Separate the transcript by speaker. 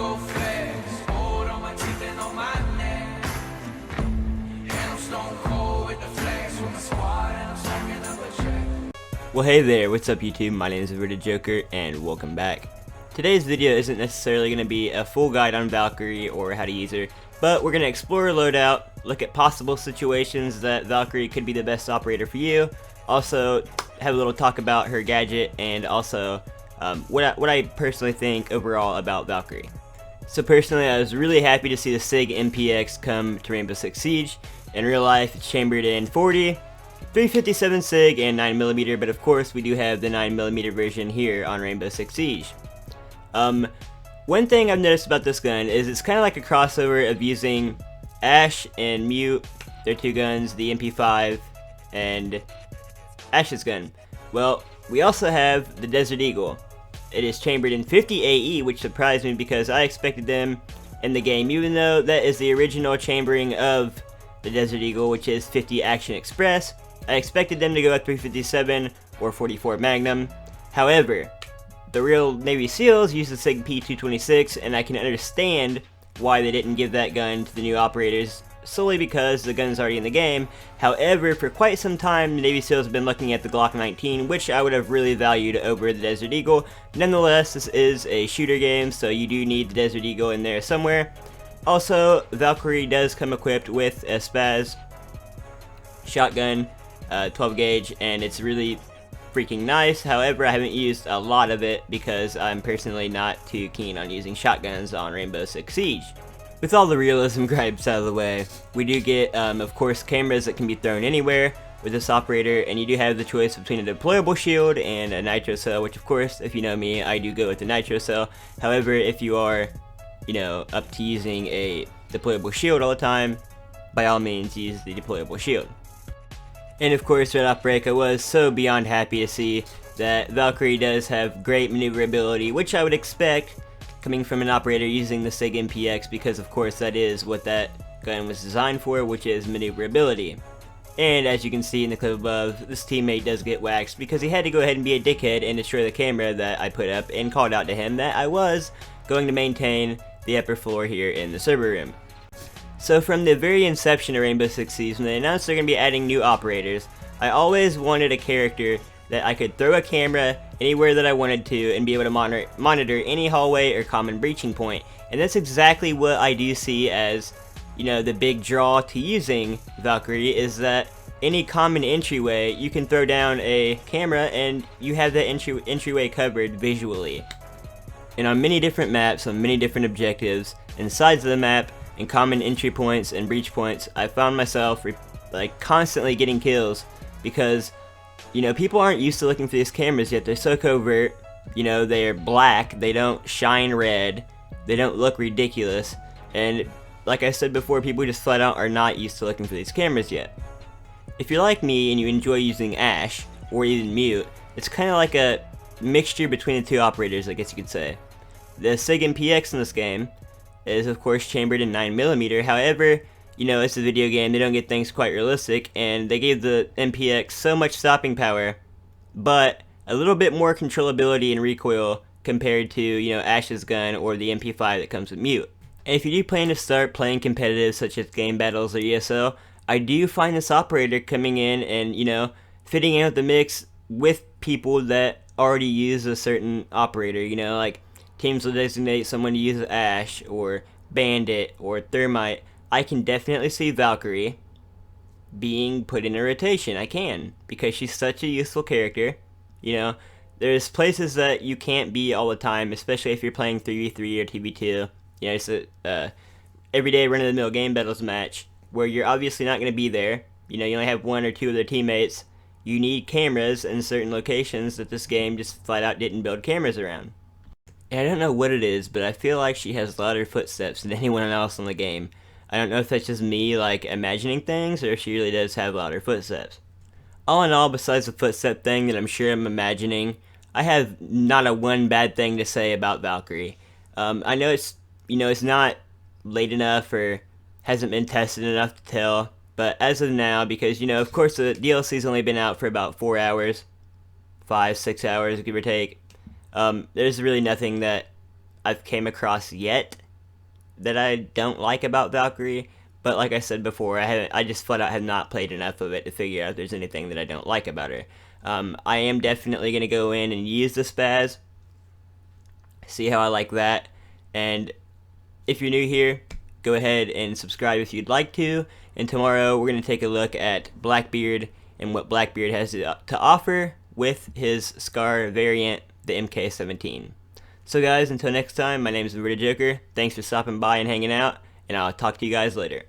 Speaker 1: go fast. Hold on my teeth and on my neck. And I'm stone cold with the flash with my squad and I'm stacking up a check.
Speaker 2: Well, hey there, what's up YouTube? My name is invertedjokerr and welcome back. Today's video isn't necessarily going to be a full guide on Valkyrie or how to use her, but we're going to explore her loadout, look at possible situations that Valkyrie could be the best operator for you, also have a little talk about her gadget, and also what I personally think overall about Valkyrie. So personally, I was really happy to see the SIG MPX come to Rainbow Six Siege. In real life, it's chambered in 40, 357 SIG, and 9mm, but of course we do have the 9mm version here on Rainbow Six Siege. One thing I've noticed about this gun is it's kind of like a crossover of using Ash and Mute, their two guns, the MP5 and Ash's gun. Well, we also have the Desert Eagle. It is chambered in 50 AE, which surprised me because I expected them in the game, even though that is the original chambering of the Desert Eagle, which is 50 Action Express. I expected them to go at 357 or 44 Magnum. However, the real Navy SEALs use the SIG P226, and I can understand why they didn't give that gun to the new operators, solely because the gun's already in the game. However, for quite some time, the Navy SEALs have been looking at the Glock 19, which I would have really valued over the Desert Eagle. Nonetheless, this is a shooter game, so you do need the Desert Eagle in there somewhere. Also, Valkyrie does come equipped with a Spaz shotgun, 12 gauge, and it's really freaking nice. However, I haven't used a lot of it because I'm personally not too keen on using shotguns on Rainbow Six Siege. With all the realism gripes out of the way, we do get, of course, cameras that can be thrown anywhere with this operator, and you do have the choice between a deployable shield and a nitro cell, which of course, if you know me, I do go with the nitro cell. However, if you are, up to using a deployable shield all the time, by all means use the deployable shield. And of course, right off break, I was so beyond happy to see that Valkyrie does have great maneuverability, which I would expect coming from an operator using the SIG MPX, because of course that is what that gun was designed for, which is maneuverability. And as you can see in the clip above, this teammate does get waxed because he had to go ahead and be a dickhead and destroy the camera that I put up, and called out to him that I was going to maintain the upper floor here in the server room. So from the very inception of Rainbow Six Siege, when they announced they're going to be adding new operators, I always wanted a character that I could throw a camera anywhere that I wanted to and be able to monitor any hallway or common breaching point. And that's exactly what I do see as, the big draw to using Valkyrie, is that any common entryway, you can throw down a camera and you have that entryway covered visually. And on many different maps, on many different objectives, and sides of the map, and common entry points and breach points, I found myself constantly getting kills because, people aren't used to looking for these cameras yet. They're so covert, they are black, they don't shine red, they don't look ridiculous, and like I said before, people just flat out are not used to looking for these cameras yet. If you're like me and you enjoy using Ash, or even Mute, it's kind of like a mixture between the two operators, I guess you could say. The SIG MPX in this game is of course chambered in 9mm, however, it's a video game, they don't get things quite realistic, and they gave the MPX so much stopping power, but a little bit more controllability and recoil compared to, Ash's gun or the MP5 that comes with Mute. And if you do plan to start playing competitive such as game battles or ESO, I do find this operator coming in and, fitting in with the mix with people that already use a certain operator, like teams will designate someone to use Ash or Bandit or Thermite. I can definitely see Valkyrie being put in a rotation. I can, because she's such a useful character. There's places that you can't be all the time, especially if you're playing 3v3 or 2v2. It's a everyday run-of-the-mill game battles match where you're obviously not going to be there. You only have one or two of their teammates. You need cameras in certain locations that this game just flat out didn't build cameras around. And I don't know what it is, but I feel like she has louder footsteps than anyone else in the game. I don't know if that's just me, imagining things, or if she really does have louder footsteps. All in all, besides the footstep thing that I'm sure I'm imagining, I have not a one bad thing to say about Valkyrie. I know it's, it's not late enough or hasn't been tested enough to tell, but as of now, because, of course the DLC's only been out for about 4 hours, 5-6 hours, give or take, there's really nothing that I've came across yet that I don't like about Valkyrie. But like I said before, I just flat out have not played enough of it to figure out if there's anything that I don't like about her. I am definitely going to go in and use the spaz, see how I like that, and if you're new here, go ahead and subscribe if you'd like to, and tomorrow we're going to take a look at Blackbeard and what Blackbeard has to offer with his Scar variant, the MK17. So guys, until next time, my name is invertedjokerr, thanks for stopping by and hanging out, and I'll talk to you guys later.